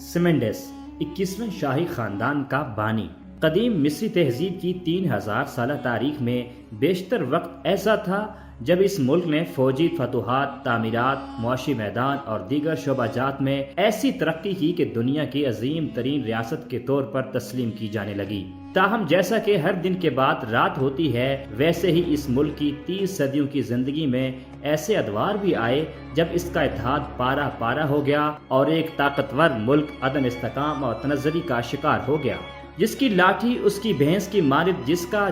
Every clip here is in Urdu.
سمنڈس 21ویں شاہی خاندان کا بانی قدیم مصری تہذیب کی 3000 سالہ تاریخ میں بیشتر وقت ایسا تھا جب اس ملک نے فوجی فتوحات، تعمیرات، معاشی میدان اور دیگر شعبہ جات میں ایسی ترقی کی کہ دنیا کی عظیم ترین ریاست کے طور پر تسلیم کی جانے لگی۔ تاہم جیسا کہ ہر دن کے بعد رات ہوتی ہے، ویسے ہی اس ملک کی 30 صدیوں کی زندگی میں ایسے ادوار بھی آئے جب اس کا اتحاد پارا پارا ہو گیا اور ایک طاقتور ملک عدم استحکام اور تنزلی کا شکار ہو گیا۔ جس کی لاٹھی اس کی بھینس کی مانند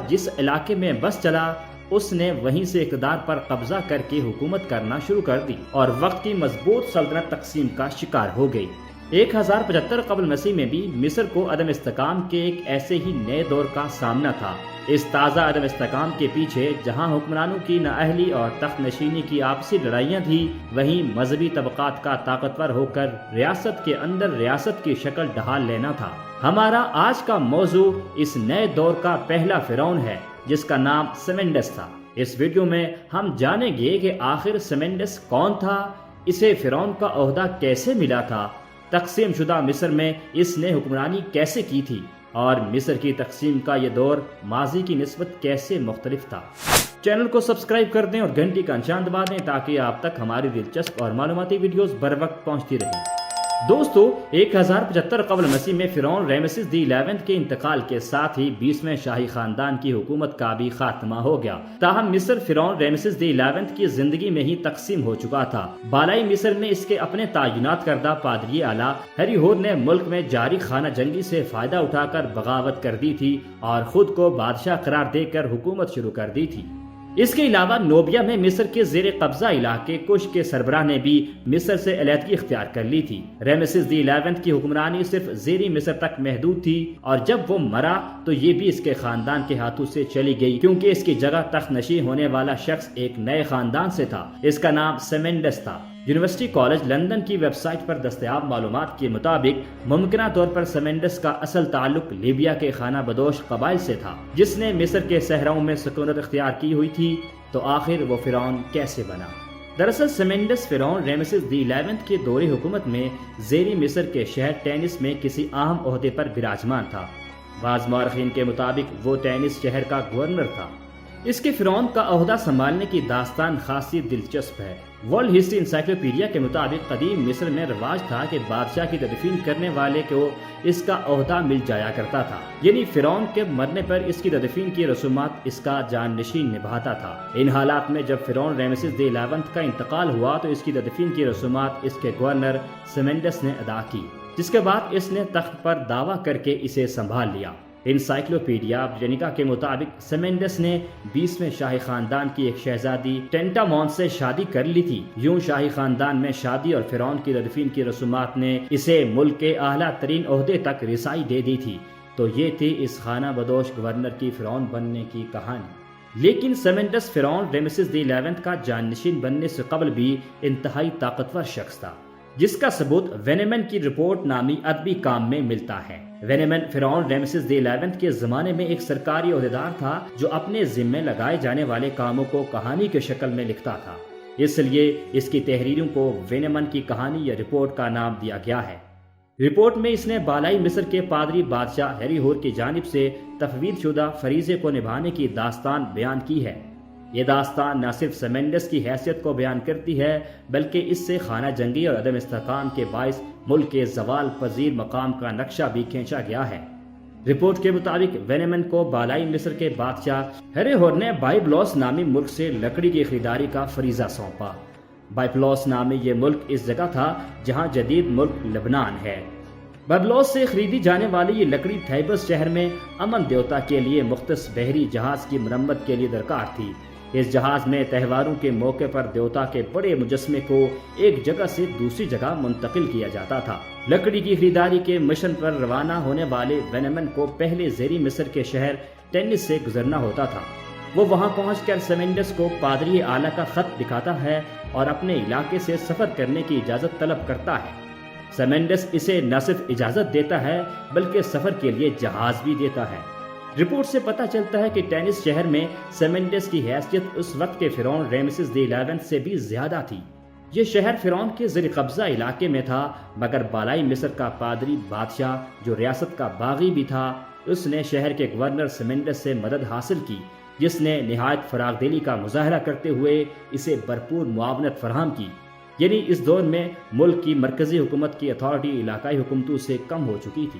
جس علاقے میں بس چلا، اس نے وہیں سے اقتدار پر قبضہ کر کے حکومت کرنا شروع کر دی اور وقت کی مضبوط سلطنت تقسیم کا شکار ہو گئی۔ 1075 قبل مسیح میں بھی مصر کو عدم استحکام کے ایک ایسے ہی نئے دور کا سامنا تھا۔ اس تازہ عدم استحکام کے پیچھے جہاں حکمرانوں کی نااہلی اور تخت نشینی کی آپسی لڑائیاں تھیں، وہیں مذہبی طبقات کا طاقتور ہو کر ریاست کے اندر ریاست کی شکل ڈھال لینا تھا۔ ہمارا آج کا موضوع اس نئے دور کا پہلا فرعون ہے جس کا نام سمنڈس تھا۔ اس ویڈیو میں ہم جانیں گے کہ آخر سمنڈس کون تھا، اسے فرعون کا عہدہ کیسے ملا تھا، تقسیم شدہ مصر میں اس نے حکمرانی کیسے کی تھی اور مصر کی تقسیم کا یہ دور ماضی کی نسبت کیسے مختلف تھا۔ چینل کو سبسکرائب کر دیں اور گھنٹی کا نشان دبا دیں تاکہ آپ تک ہماری دلچسپ اور معلوماتی ویڈیوز بر وقت پہنچتی رہیں۔ دوستو، 1075 قبل مسیح میں فرعون رامسیس دی 11 کے انتقال کے ساتھ ہی 20ویں شاہی خاندان کی حکومت کا بھی خاتمہ ہو گیا۔ تاہم مصر فرعون رامسیس دی 11 کی زندگی میں ہی تقسیم ہو چکا تھا۔ بالائی مصر میں اس کے اپنے تعینات کردہ پادری اعلیٰ ہری ہور نے ملک میں جاری خانہ جنگی سے فائدہ اٹھا کر بغاوت کر دی تھی اور خود کو بادشاہ قرار دے کر حکومت شروع کر دی تھی۔ اس کے علاوہ نوبیا میں مصر کے زیر قبضہ علاقے کش کے سربراہ نے بھی مصر سے علیحدگی اختیار کر لی تھی۔ رامسیس دی 11 کی حکمرانی صرف زیری مصر تک محدود تھی اور جب وہ مرا تو یہ بھی اس کے خاندان کے ہاتھوں سے چلی گئی، کیونکہ اس کی جگہ تخت نشین ہونے والا شخص ایک نئے خاندان سے تھا۔ اس کا نام سمنڈس تھا۔ یونیورسٹی کالج لندن کی ویب سائٹ پر دستیاب معلومات کے مطابق ممکنہ طور پر سمنڈس کا اصل تعلق لیبیا کے خانہ بدوش قبائل سے تھا، جس نے مصر کے صحراؤں میں سکونت اختیار کی ہوئی تھی۔ تو آخر وہ فرعون کیسے بنا؟ دراصل سمنڈس فرعون رامسیس دی 11 کے دور حکومت میں زیری مصر کے شہر ٹینس میں کسی اہم عہدے پر براجمان تھا۔ بعض مورخین کے مطابق وہ ٹینس شہر کا گورنر تھا۔ اس کے فرعون کا عہدہ سنبھالنے کی داستان خاصی دلچسپ ہے۔ ورلڈ ہسٹری انسائکلوپیڈیا کے مطابق قدیم مصر میں رواج تھا کہ بادشاہ کی تدفین کرنے والے کو اس کا عہدہ مل جایا کرتا تھا، یعنی فرعون کے مرنے پر اس کی تدفین کی رسومات اس کا جانشین نبھاتا تھا۔ ان حالات میں جب فرعون رامسیس دی 11 کا انتقال ہوا تو اس کی تدفین کی رسومات اس کے گورنر سمنڈس نے ادا کی، جس کے بعد اس نے تخت پر دعویٰ کر کے اسے سنبھال لیا۔ انسائکلوپیڈیا بریٹنیکا کے مطابق سمنڈس نے 20ویں شاہی خاندان کی ایک شہزادی ٹینٹامون سے شادی کر لی تھی۔ یوں شاہی خاندان میں شادی اور فرعون کی تدفین کی رسومات نے اسے ملک کے اعلیٰ ترین عہدے تک رسائی دے دی تھی۔ تو یہ تھی اس خانہ بدوش گورنر کی فرعون بننے کی کہانی۔ لیکن سمنڈس فرعون رامسیس دی 11 کا جانشین بننے سے قبل بھی انتہائی طاقتور شخص تھا، جس کا ثبوت وینیمن کی رپورٹ نامی ادبی کام میں ملتا ہے۔ وینیمن فرعون رامسیس دی 11 کے زمانے میں ایک سرکاری عہدیدار تھا جو اپنے ذمے لگائے جانے والے کاموں کو کہانی کے شکل میں لکھتا تھا، اس لیے اس کی تحریروں کو وینیمن کی کہانی یا رپورٹ کا نام دیا گیا ہے۔ رپورٹ میں اس نے بالائی مصر کے پادری بادشاہ ہری ہور کی جانب سے تفویض شدہ فریضے کو نبھانے کی داستان بیان کی ہے۔ یہ داستان نہ صرف سمنڈس کی حیثیت کو بیان کرتی ہے بلکہ اس سے خانہ جنگی اور عدم استحکام کے باعث ملک کے زوال پذیر مقام کا نقشہ بھی کھینچا گیا ہے۔ رپورٹ کے مطابق وینیمن کو بالائی مصر کے بادشاہ ہری ہور نے بائبلوس نامی ملک سے لکڑی کی خریداری کا فریضہ سونپا۔ بائبلوس نامی یہ ملک اس جگہ تھا جہاں جدید ملک لبنان ہے۔ بائبلوس سے خریدی جانے والی یہ لکڑی تھیبس شہر میں امن دیوتا کے لیے مختص بحری جہاز کی مرمت کے لیے درکار تھی۔ اس جہاز میں تہواروں کے موقع پر دیوتا کے بڑے مجسمے کو ایک جگہ سے دوسری جگہ منتقل کیا جاتا تھا۔ لکڑی کی خریداری کے مشن پر روانہ ہونے والے وینیمن کو پہلے زیری مصر کے شہر ٹینس سے گزرنا ہوتا تھا۔ وہ وہاں پہنچ کر سمنڈس کو پادری اعلیٰ کا خط دکھاتا ہے اور اپنے علاقے سے سفر کرنے کی اجازت طلب کرتا ہے۔ سمنڈس اسے نہ صرف اجازت دیتا ہے بلکہ سفر کے لیے جہاز بھی دیتا ہے۔ رپورٹ سے پتہ چلتا ہے کہ ٹینس شہر میں سمنڈس کی حیثیت اس وقت کے فرعون رامسیس دی 11 سے بھی زیادہ تھی۔ یہ شہر فرعون کے زیر قبضہ علاقے میں تھا، مگر بالائی مصر کا پادری بادشاہ جو ریاست کا باغی بھی تھا، اس نے شہر کے گورنر سمنڈس سے مدد حاصل کی، جس نے نہایت فراخ دلی کا مظاہرہ کرتے ہوئے اسے بھرپور معاونت فراہم کی۔ یعنی اس دور میں ملک کی مرکزی حکومت کی اتھارٹی علاقائی حکومتوں سے کم ہو چکی تھی۔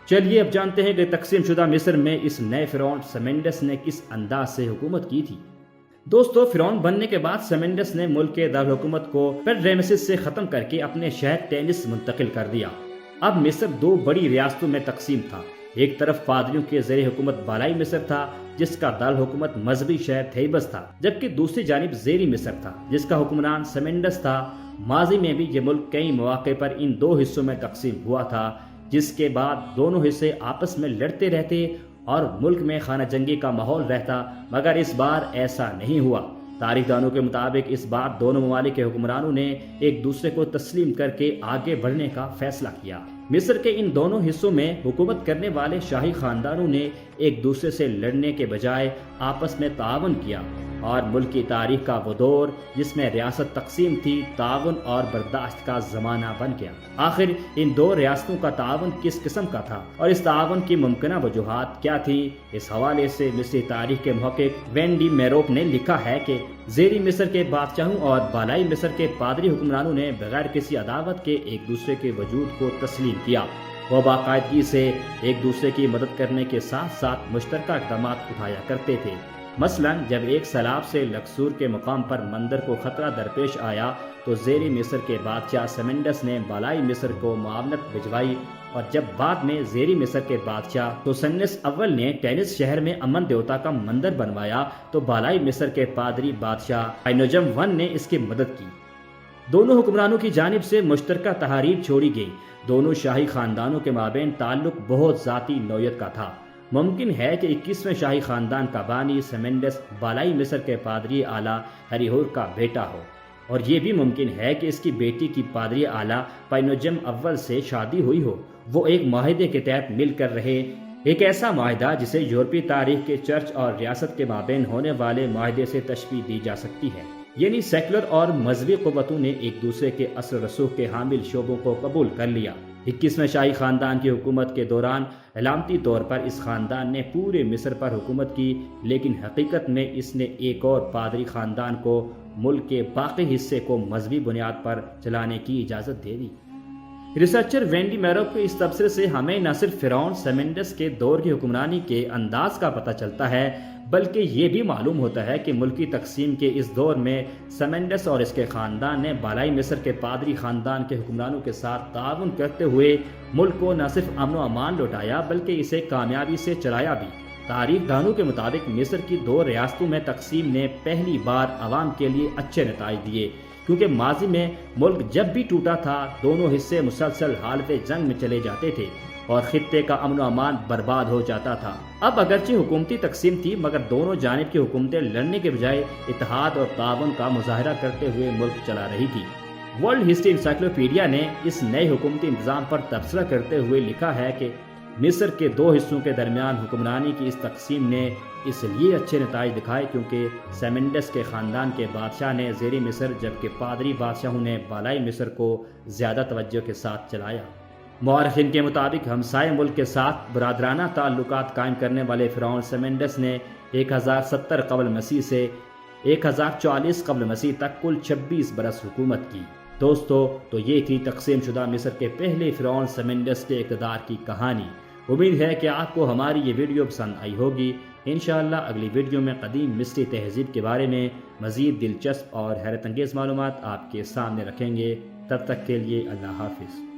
چلیے اب جانتے ہیں کہ تقسیم شدہ مصر میں اس نئے فرعون سمنڈس نے کس انداز سے حکومت کی تھی۔ دوستو، فرعون بننے کے بعد سمنڈس نے ملک کے دارالحکومت کو پیڈریمسس سے ختم کر کے اپنے شہر ٹینس منتقل کر دیا۔ اب مصر دو بڑی ریاستوں میں تقسیم تھا۔ ایک طرف پادریوں کے زیر حکومت بالائی مصر تھا، جس کا دارالحکومت مذہبی شہر تھیبس تھا، جبکہ دوسری جانب زیری مصر تھا، جس کا حکمران سمنڈس تھا۔ ماضی میں بھی یہ ملک کئی مواقع پر ان دو حصوں میں تقسیم ہوا تھا، جس کے بعد دونوں حصے آپس میں لڑتے رہتے اور ملک میں خانہ جنگی کا ماحول رہتا، مگر اس بار ایسا نہیں ہوا۔ تاریخ دانوں کے مطابق اس بار دونوں ممالک کے حکمرانوں نے ایک دوسرے کو تسلیم کر کے آگے بڑھنے کا فیصلہ کیا۔ مصر کے ان دونوں حصوں میں حکومت کرنے والے شاہی خاندانوں نے ایک دوسرے سے لڑنے کے بجائے آپس میں تعاون کیا، اور ملک کی تاریخ کا وہ دور جس میں ریاست تقسیم تھی، تعاون اور برداشت کا زمانہ بن گیا۔ آخر ان دو ریاستوں کا تعاون کس قسم کا تھا اور اس تعاون کی ممکنہ وجوہات کیا تھی؟ اس حوالے سے مصری تاریخ کے محقق وینڈی میروپ نے لکھا ہے کہ زیری مصر کے بادشاہوں اور بالائی مصر کے پادری حکمرانوں نے بغیر کسی عداوت کے ایک دوسرے کے وجود کو تسلیم کیا۔ وہ باقاعدگی سے ایک دوسرے کی مدد کرنے کے ساتھ ساتھ مشترکہ اقدامات اٹھایا کرتے تھے۔ مثلا جب ایک سیلاب سے لکسور کے مقام پر مندر کو خطرہ درپیش آیا تو زیری مصر کے بادشاہ سمنڈس نے بالائی مصر کو معاونت بھجوائی، اور جب بعد میں زیری مصر کے بادشاہ توسنس اول نے ٹینس شہر میں امن دیوتا کا مندر بنوایا تو بالائی مصر کے پادری بادشاہ آئینوجم ون نے اس کی مدد کی۔ دونوں حکمرانوں کی جانب سے مشترکہ تحاریر چھوڑی گئی۔ دونوں شاہی خاندانوں کے مابین تعلق بہت ذاتی نوعیت کا تھا۔ ممکن ہے کہ 21ویں شاہی خاندان کا بانی سمنڈس بالائی مصر کے پادری اعلیٰ ہریہور کا بیٹا ہو، اور یہ بھی ممکن ہے کہ اس کی بیٹی کی پادری اعلیٰ پائنوجم اول سے شادی ہوئی ہو۔ وہ ایک معاہدے کے تحت مل کر رہے، ایک ایسا معاہدہ جسے یورپی تاریخ کے چرچ اور ریاست کے مابین ہونے والے معاہدے سے تشبیہ دی جا سکتی ہے۔ یعنی سیکولر اور مذہبی قوتوں نے ایک دوسرے کے اثر رسوخ کے حامل شعبوں کو قبول کر لیا۔ 21ویں شاہی خاندان کی حکومت کے دوران علامتی طور پر اس خاندان نے پورے مصر پر حکومت کی، لیکن حقیقت میں اس نے ایک اور پادری خاندان کو ملک کے باقی حصے کو مذہبی بنیاد پر چلانے کی اجازت دے دی۔ ریسرچر وینڈی میروپ کے اس تبصرے سے ہمیں نہ صرف فرعون سمنڈس کے دور کی حکمرانی کے انداز کا پتہ چلتا ہے، بلکہ یہ بھی معلوم ہوتا ہے کہ ملکی تقسیم کے اس دور میں سمنڈس اور اس کے خاندان نے بالائی مصر کے پادری خاندان کے حکمرانوں کے ساتھ تعاون کرتے ہوئے ملک کو نہ صرف امن و امان لوٹایا بلکہ اسے کامیابی سے چلایا بھی۔ تاریخ دانوں کے مطابق مصر کی دو ریاستوں میں تقسیم نے پہلی بار عوام کے لیے اچھے نتائج دیے، کیونکہ ماضی میں ملک جب بھی ٹوٹا تھا دونوں حصے مسلسل حالت جنگ میں چلے جاتے تھے اور خطے کا امن و امان برباد ہو جاتا تھا۔ اب اگرچہ حکومتی تقسیم تھی، مگر دونوں جانب کی حکومتیں لڑنے کے بجائے اتحاد اور تعاون کا مظاہرہ کرتے ہوئے ملک چلا رہی تھی۔ ورلڈ ہسٹری انسائکلوپیڈیا نے اس نئے حکومتی انتظام پر تبصرہ کرتے ہوئے لکھا ہے کہ مصر کے دو حصوں کے درمیان حکمرانی کی اس تقسیم نے اس لیے اچھے نتائج دکھائے کیونکہ سمنڈس کے خاندان کے بادشاہ نے زیری مصر جبکہ پادری بادشاہوں نے بالائی مصر کو زیادہ توجہ کے ساتھ چلایا۔ مورخین کے مطابق ہمسائے ملک کے ساتھ برادرانہ تعلقات قائم کرنے والے فرعون سمنڈس نے 1070 قبل مسیح سے 1040 قبل مسیح تک کل 26 برس حکومت کی۔ دوستو، تو یہ تھی تقسیم شدہ مصر کے پہلے فرعون سمنڈس کے اقتدار کی کہانی۔ امید ہے کہ آپ کو ہماری یہ ویڈیو پسند آئی ہوگی۔ انشاءاللہ اگلی ویڈیو میں قدیم مصری تہذیب کے بارے میں مزید دلچسپ اور حیرت انگیز معلومات آپ کے سامنے رکھیں گے۔ تب تک کے لیے اللہ حافظ۔